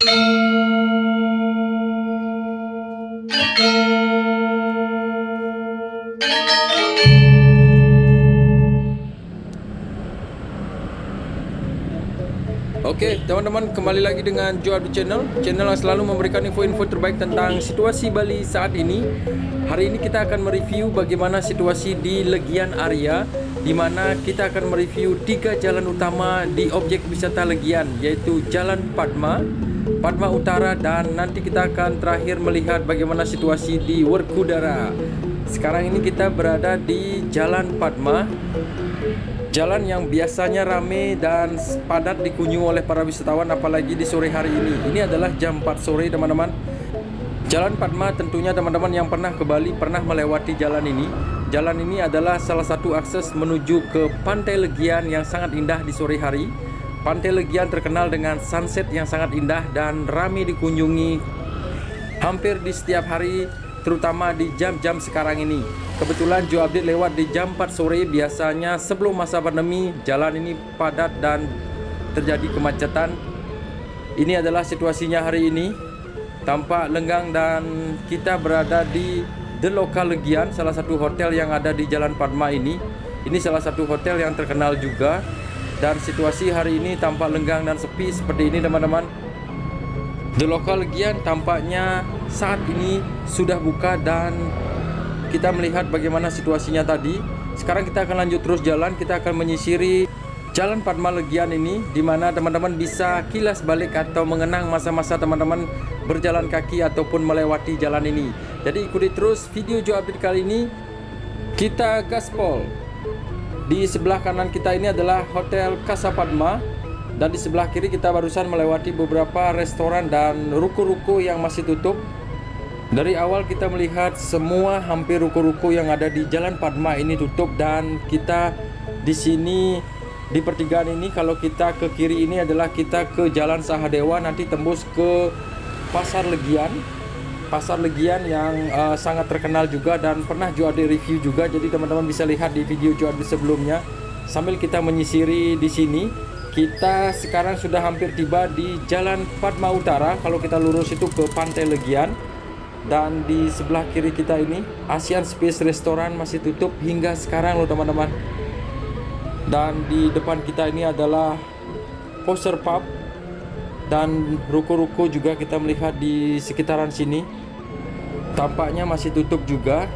Oke teman-teman, kembali lagi dengan Joe Abdi Channel yang selalu memberikan info-info terbaik tentang situasi Bali saat ini. Hari ini kita akan mereview bagaimana situasi di Legian area, di mana kita akan mereview 3 jalan utama di objek wisata Legian, yaitu Jalan Padma, Padma Utara, dan nanti kita akan terakhir melihat bagaimana situasi di Werkudara. Sekarang ini kita berada di Jalan Padma, jalan yang biasanya ramai dan padat dikunjungi oleh para wisatawan, apalagi di sore hari ini. Ini adalah jam 4 sore teman-teman. Jalan Padma tentunya teman-teman yang pernah ke Bali pernah melewati jalan ini. Jalan ini adalah salah satu akses menuju ke Pantai Legian yang sangat indah di sore hari. Pantai Legian terkenal dengan sunset yang sangat indah dan ramai dikunjungi hampir di setiap hari, terutama di jam-jam sekarang ini. Kebetulan Joe update lewat di jam 4 sore. Biasanya sebelum masa pandemi jalan ini padat dan terjadi kemacetan. Ini adalah situasinya hari ini, tampak lenggang, dan kita berada di The Local Legian, salah satu hotel yang ada di Jalan Padma ini. Ini salah satu hotel yang terkenal juga, dan situasi hari ini tampak lenggang dan sepi seperti ini teman-teman. The Local Legian tampaknya saat ini sudah buka dan kita melihat bagaimana situasinya tadi. Sekarang kita akan lanjut terus jalan, kita akan menyisiri Jalan Padma Legian ini, di mana teman-teman bisa kilas balik atau mengenang masa-masa teman-teman berjalan kaki ataupun melewati jalan ini. Jadi ikuti terus video Joe update kali ini. Kita gaspol. Di sebelah kanan kita ini adalah Hotel Casa Padma, dan di sebelah kiri kita barusan melewati beberapa restoran dan ruko-ruko yang masih tutup. Dari awal kita melihat semua hampir ruko-ruko yang ada di Jalan Padma ini tutup, dan kita di sini di pertigaan ini, kalau kita ke kiri ini adalah kita ke Jalan Sahadewa, nanti tembus ke Pasar Legian. Pasar Legian yang sangat terkenal juga dan pernah Joe update review juga. Jadi teman-teman bisa lihat di video Joe update sebelumnya. Sambil kita menyisiri di sini, kita sekarang sudah hampir tiba di Jalan Padma Utara. Kalau kita lurus itu ke Pantai Legian. Dan di sebelah kiri kita ini Asian Space Restoran masih tutup hingga sekarang loh teman-teman. Dan di depan kita ini adalah Poser Pub, dan ruko-ruko juga kita melihat di sekitaran sini tampaknya masih tutup juga.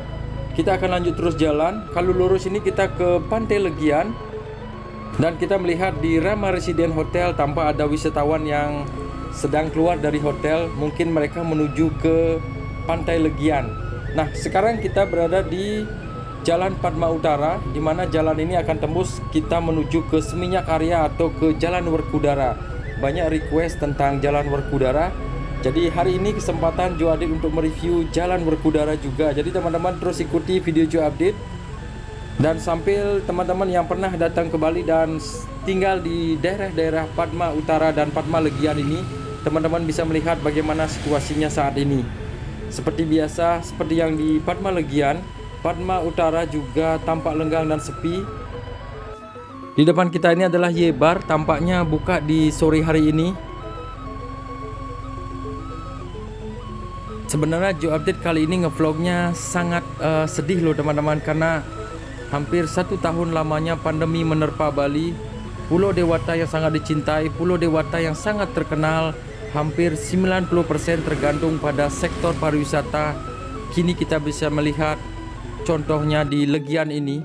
Kita akan lanjut terus jalan. Kalau lurus ini kita ke Pantai Legian, dan kita melihat di Rama Resident Hotel tampak ada wisatawan yang sedang keluar dari hotel, mungkin mereka menuju ke Pantai Legian. Nah, sekarang kita berada di Jalan Padma Utara, di mana jalan ini akan tembus kita menuju ke Seminyak Area atau ke Jalan Werkudara. Banyak request tentang Jalan Werkudara. Jadi hari ini kesempatan Joe update untuk mereview Jalan Werkudara juga. Jadi teman-teman terus ikuti video Joe update. Dan sambil teman-teman yang pernah datang ke Bali dan tinggal di daerah-daerah Padma Utara dan Padma Legian ini, teman-teman bisa melihat bagaimana situasinya saat ini. Seperti biasa, seperti yang di Padma Legian, Padma Utara juga tampak lenggang dan sepi. Di depan kita ini adalah Yebar, tampaknya buka di sore hari ini. Sebenarnya Joe update kali ini ngevlognya sangat sedih loh teman-teman, karena hampir 1 tahun lamanya pandemi menerpa Bali. Pulau Dewata yang sangat dicintai, Pulau Dewata yang sangat terkenal, hampir 90% tergantung pada sektor pariwisata. Kini kita bisa melihat contohnya di Legian ini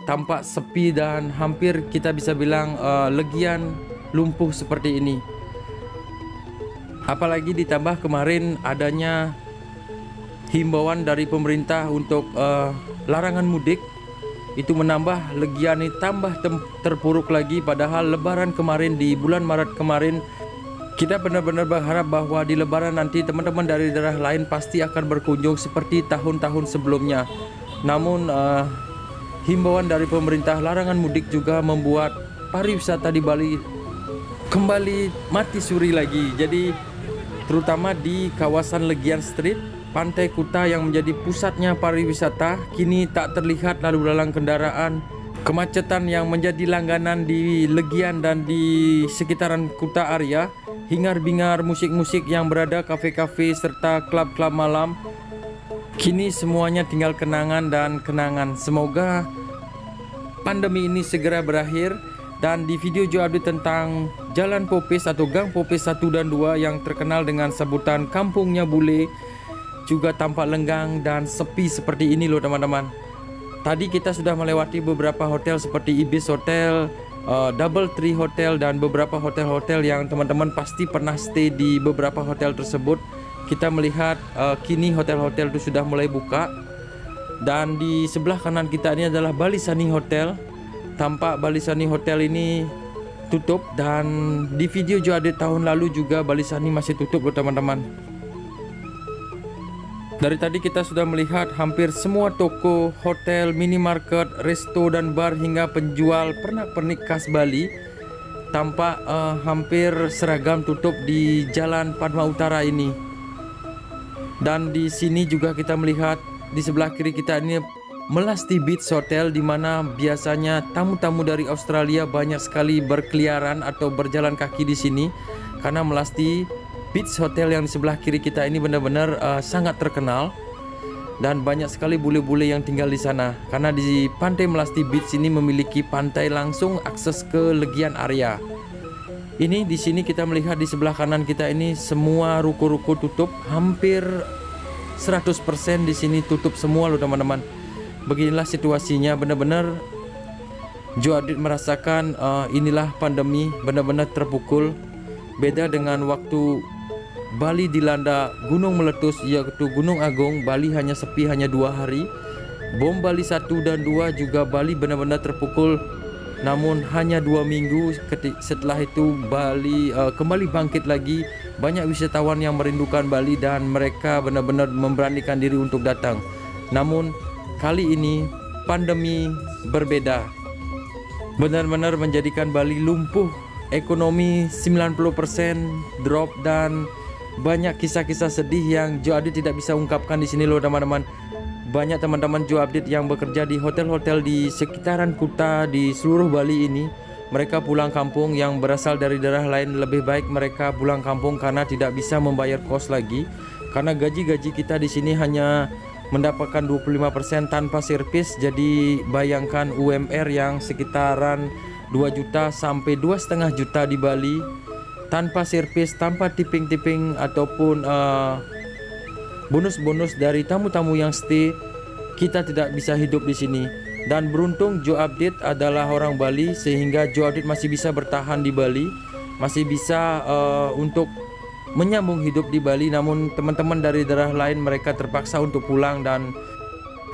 tampak sepi dan hampir kita bisa bilang Legian lumpuh seperti ini. Apalagi ditambah kemarin adanya himbauan dari pemerintah untuk larangan mudik, itu menambah Legian ini tambah terpuruk lagi. Padahal lebaran kemarin di bulan Maret kemarin, kita benar-benar berharap bahwa di lebaran nanti teman-teman dari daerah lain pasti akan berkunjung seperti tahun-tahun sebelumnya. Namun himbauan dari pemerintah larangan mudik juga membuat pariwisata di Bali kembali mati suri lagi. Jadi terutama di kawasan Legian Street, Pantai Kuta yang menjadi pusatnya pariwisata, kini tak terlihat lalu lalang kendaraan. Kemacetan yang menjadi langganan di Legian dan di sekitaran Kuta area hingar-bingar musik-musik yang berada, kafe-kafe serta klub-klub malam. Kini semuanya tinggal kenangan dan kenangan. Semoga pandemi ini segera berakhir. Dan di video Joe update tentang Jalan Popes atau Gang Popes 1 dan 2 yang terkenal dengan sebutan Kampungnya Bule juga tampak lenggang dan sepi seperti ini loh teman-teman. Tadi kita sudah melewati beberapa hotel seperti Ibis Hotel, Double Tree Hotel, dan beberapa hotel-hotel yang teman-teman pasti pernah stay di beberapa hotel tersebut. Kita melihat kini hotel-hotel itu sudah mulai buka. Dan di sebelah kanan kita ini adalah Bali Sunny Hotel. Tampak Bali Sunny Hotel ini tutup, dan di video Joe update tahun lalu juga Bali Sunny masih tutup loh teman-teman. Dari tadi kita sudah melihat hampir semua toko, hotel, minimarket, resto dan bar hingga penjual pernak-pernik khas Bali tampak hampir seragam tutup di Jalan Padma Utara ini. Dan di sini juga kita melihat di sebelah kiri kita ini Melasti Beach Hotel, di mana biasanya tamu-tamu dari Australia banyak sekali berkeliaran atau berjalan kaki di sini, karena Melasti Beach Hotel yang di sebelah kiri kita ini benar-benar sangat terkenal dan banyak sekali bule-bule yang tinggal di sana. Karena di Pantai Melasti Beach ini memiliki pantai langsung akses ke Legian Area. Ini di sini kita melihat di sebelah kanan kita ini semua ruko-ruko tutup, hampir 100% di sini tutup semua loh teman-teman. Beginilah situasinya, benar-benar Joe update merasakan inilah pandemi, benar-benar terpukul. Beda dengan waktu Bali dilanda gunung meletus, yaitu Gunung Agung. Bali hanya sepi hanya 2 hari. Bom Bali 1 dan 2 juga Bali benar-benar terpukul. Namun hanya 2 minggu setelah itu Bali kembali bangkit lagi. Banyak wisatawan yang merindukan Bali dan mereka benar-benar memberanikan diri untuk datang. Namun kali ini pandemi berbeda, benar-benar menjadikan Bali lumpuh, ekonomi 90% drop, dan banyak kisah-kisah sedih yang Joe update tidak bisa ungkapkan di sini loh teman-teman. Banyak teman-teman Joe update yang bekerja di hotel-hotel di sekitaran Kuta di seluruh Bali ini, mereka pulang kampung. Yang berasal dari daerah lain lebih baik mereka pulang kampung karena tidak bisa membayar kos lagi, karena gaji-gaji kita di sini hanya mendapatkan 25% tanpa servis. Jadi bayangkan UMR yang sekitaran 2 juta sampai 2,5 juta di Bali tanpa servis, tanpa tipping ataupun bonus-bonus dari tamu-tamu yang stay, kita tidak bisa hidup di sini. Dan beruntung Joe update adalah orang Bali, sehingga Joe update masih bisa bertahan di Bali, masih bisa untuk menyambung hidup di Bali. Namun teman-teman dari daerah lain mereka terpaksa untuk pulang dan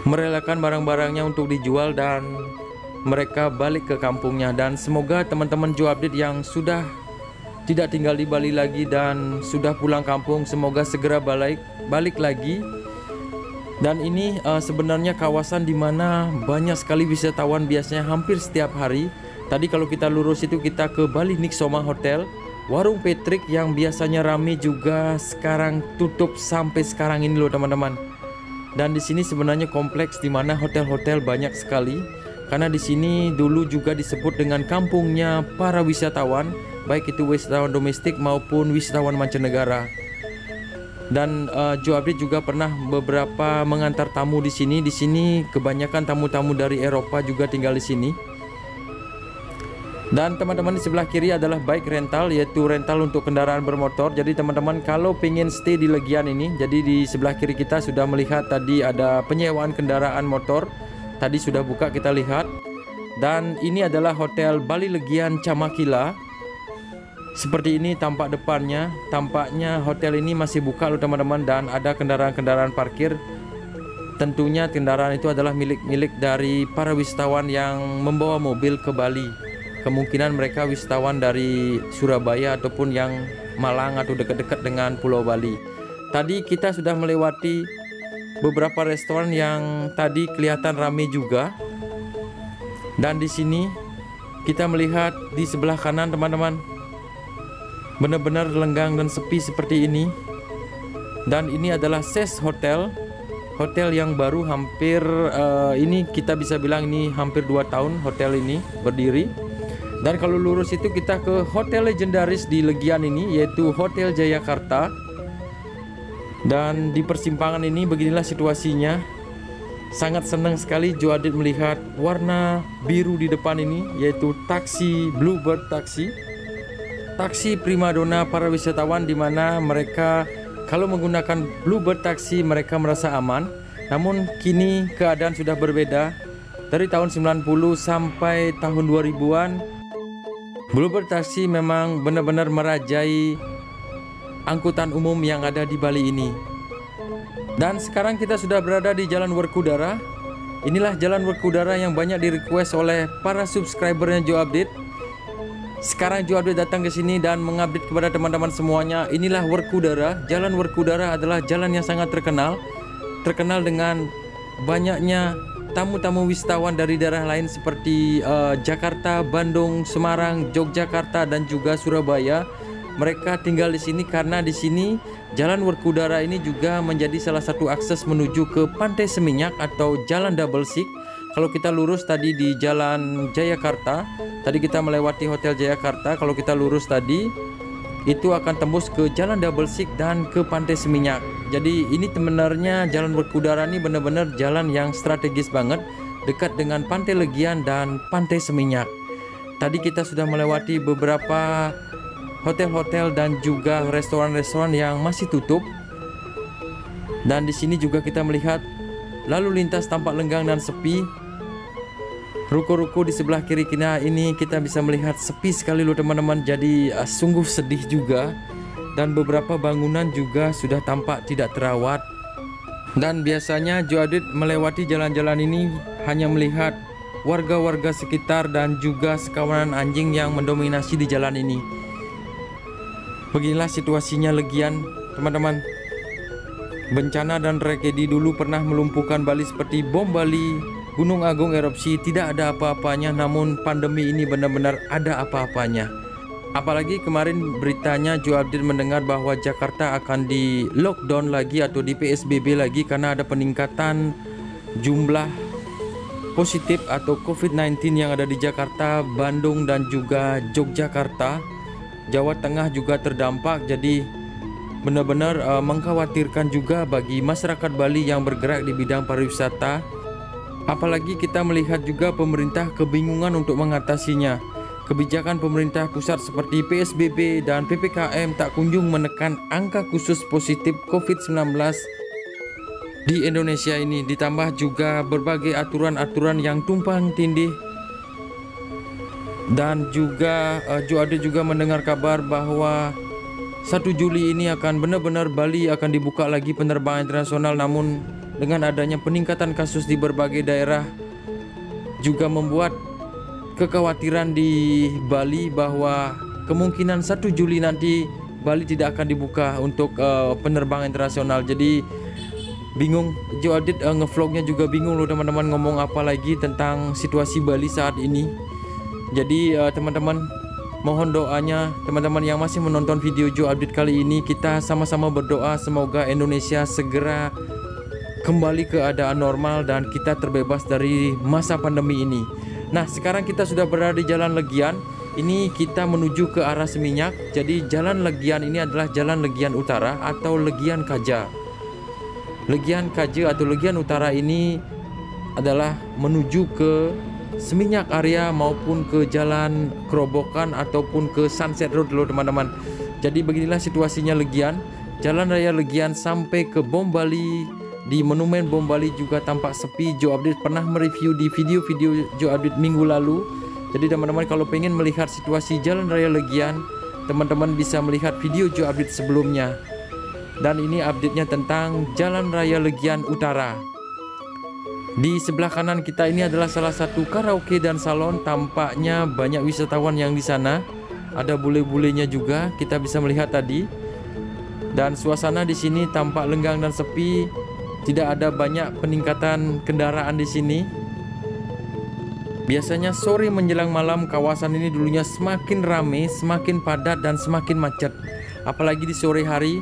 merelakan barang-barangnya untuk dijual dan mereka balik ke kampungnya. Dan semoga teman-teman Joe update yang sudah tidak tinggal di Bali lagi dan sudah pulang kampung, semoga segera balik lagi. Dan ini sebenarnya kawasan di mana banyak sekali wisatawan biasanya hampir setiap hari. Tadi kalau kita lurus itu kita ke Bali Niksoma Hotel. Warung Patrick yang biasanya ramai juga sekarang tutup sampai sekarang ini loh teman-teman. Dan di sini sebenarnya kompleks di mana hotel-hotel banyak sekali. Karena di sini dulu juga disebut dengan kampungnya para wisatawan, baik itu wisatawan domestik maupun wisatawan mancanegara. Dan Joe update juga pernah beberapa mengantar tamu di sini. Di sini kebanyakan tamu-tamu dari Eropa juga tinggal di sini. Dan teman-teman di sebelah kiri adalah bike rental, yaitu rental untuk kendaraan bermotor. Jadi teman-teman kalau pengen stay di Legian ini, jadi di sebelah kiri kita sudah melihat tadi ada penyewaan kendaraan motor. Tadi sudah buka kita lihat. Dan ini adalah Hotel Bali Legian Camakila. Seperti ini tampak depannya. Tampaknya hotel ini masih buka loh teman-teman, dan ada kendaraan-kendaraan parkir. Tentunya kendaraan itu adalah milik dari para wisatawan yang membawa mobil ke Bali. Kemungkinan mereka wisatawan dari Surabaya ataupun yang Malang atau dekat-dekat dengan Pulau Bali. Tadi kita sudah melewati beberapa restoran yang tadi kelihatan ramai juga. Dan di sini kita melihat di sebelah kanan teman-teman, benar-benar lenggang dan sepi seperti ini. Dan ini adalah Ses Hotel, hotel yang baru hampir ini kita bisa bilang ini hampir 2 tahun hotel ini berdiri. Dan kalau lurus itu kita ke hotel legendaris di Legian ini, yaitu Hotel Jayakarta. Dan di persimpangan ini beginilah situasinya. Sangat senang sekali Joadit melihat warna biru di depan ini, yaitu taksi Bluebird Taksi. Taksi primadona para wisatawan, di mana mereka kalau menggunakan Bluebird Taksi mereka merasa aman. Namun kini keadaan sudah berbeda. Dari tahun 90 sampai tahun 2000-an, Bluebird Taksi memang benar-benar merajai angkutan umum yang ada di Bali ini. Dan sekarang kita sudah berada di Jalan Werkudara. Inilah Jalan Werkudara yang banyak di request oleh para subscribernya Joe Update. Sekarang Joe Update datang ke sini dan mengupdate kepada teman-teman semuanya. Inilah Werkudara. Jalan Werkudara adalah jalan yang sangat terkenal dengan banyaknya tamu-tamu wisatawan dari daerah lain seperti Jakarta, Bandung, Semarang, Yogyakarta, dan juga Surabaya. Mereka tinggal di sini karena di sini Jalan Werkudara ini juga menjadi salah satu akses menuju ke Pantai Seminyak atau Jalan Double Six. Kalau kita lurus tadi di Jalan Jayakarta, tadi kita melewati Hotel Jayakarta. Kalau kita lurus tadi, itu akan tembus ke Jalan Double Six dan ke Pantai Seminyak. Jadi ini sebenarnya Jalan Werkudara ini benar-benar jalan yang strategis banget, dekat dengan Pantai Legian dan Pantai Seminyak. Tadi kita sudah melewati beberapa hotel-hotel dan juga restoran-restoran yang masih tutup. Dan di sini juga kita melihat lalu lintas tampak lenggang dan sepi. Ruko-ruko di sebelah kiri kita ini kita bisa melihat sepi sekali loh teman-teman. Jadi sungguh sedih juga. Dan beberapa bangunan juga sudah tampak tidak terawat. Dan biasanya Joe Update melewati jalan-jalan ini hanya melihat warga-warga sekitar dan juga sekawanan anjing yang mendominasi di jalan ini. Beginilah situasinya Legian, teman-teman. Bencana dan tragedi dulu pernah melumpuhkan Bali seperti bom Bali, Gunung Agung erupsi, tidak ada apa-apanya. Namun pandemi ini benar-benar ada apa-apanya. Apalagi kemarin beritanya Joe Update mendengar bahwa Jakarta akan di lockdown lagi atau di PSBB lagi karena ada peningkatan jumlah positif atau COVID-19 yang ada di Jakarta, Bandung, dan juga Yogyakarta. Jawa Tengah juga terdampak, jadi benar-benar mengkhawatirkan juga bagi masyarakat Bali yang bergerak di bidang pariwisata. Apalagi kita melihat juga pemerintah kebingungan untuk mengatasinya. Kebijakan pemerintah pusat seperti PSBB dan PPKM tak kunjung menekan angka khusus positif COVID-19 di Indonesia ini. Ditambah juga berbagai aturan-aturan yang tumpang tindih. Dan juga Joe Update juga mendengar kabar bahwa 1 Juli ini akan benar-benar Bali akan dibuka lagi penerbangan internasional. Namun dengan adanya peningkatan kasus di berbagai daerah juga membuat kekhawatiran di Bali bahwa kemungkinan 1 Juli nanti Bali tidak akan dibuka untuk penerbangan internasional. Jadi bingung, Joe Update ngevlognya juga bingung loh teman-teman, ngomong apa lagi tentang situasi Bali saat ini. Jadi teman-teman, mohon doanya teman-teman yang masih menonton video Joe Update kali ini. Kita sama-sama berdoa semoga Indonesia segera kembali ke keadaan normal dan kita terbebas dari masa pandemi ini. Nah, sekarang kita sudah berada di Jalan Legian. Ini kita menuju ke arah Seminyak. Jadi Jalan Legian ini adalah Jalan Legian Utara atau Legian Kaja. Legian Kaja atau Legian Utara ini adalah menuju ke Seminyak area maupun ke Jalan Kerobokan ataupun ke Sunset Road loh teman-teman. Jadi beginilah situasinya Legian. Jalan Raya Legian sampai ke Bom Bali. Di Monumen Bom Bali juga tampak sepi. Joe Update pernah mereview di video-video Joe Update minggu lalu. Jadi teman-teman kalau pengen melihat situasi Jalan Raya Legian, teman-teman bisa melihat video Joe Update sebelumnya. Dan ini update-nya tentang Jalan Raya Legian Utara. Di sebelah kanan kita ini adalah salah satu karaoke dan salon. Tampaknya banyak wisatawan yang di sana. Ada bule-bulenya juga, kita bisa melihat tadi. Dan suasana di sini tampak lenggang dan sepi. Tidak ada banyak peningkatan kendaraan di sini. Biasanya sore menjelang malam kawasan ini dulunya semakin ramai, semakin padat dan semakin macet. Apalagi di sore hari.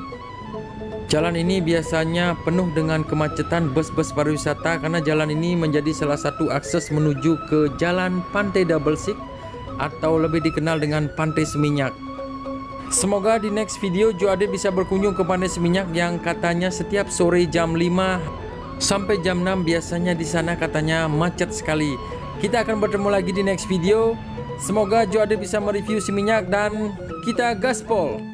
Jalan ini biasanya penuh dengan kemacetan bus-bus pariwisata karena jalan ini menjadi salah satu akses menuju ke Jalan Pantai Double Six atau lebih dikenal dengan Pantai Seminyak. Semoga di next video Jo Adit bisa berkunjung ke Pantai Seminyak yang katanya setiap sore jam 5 sampai jam 6 biasanya di sana katanya macet sekali. Kita akan bertemu lagi di next video. Semoga Jo Adit bisa mereview Seminyak dan kita gaspol.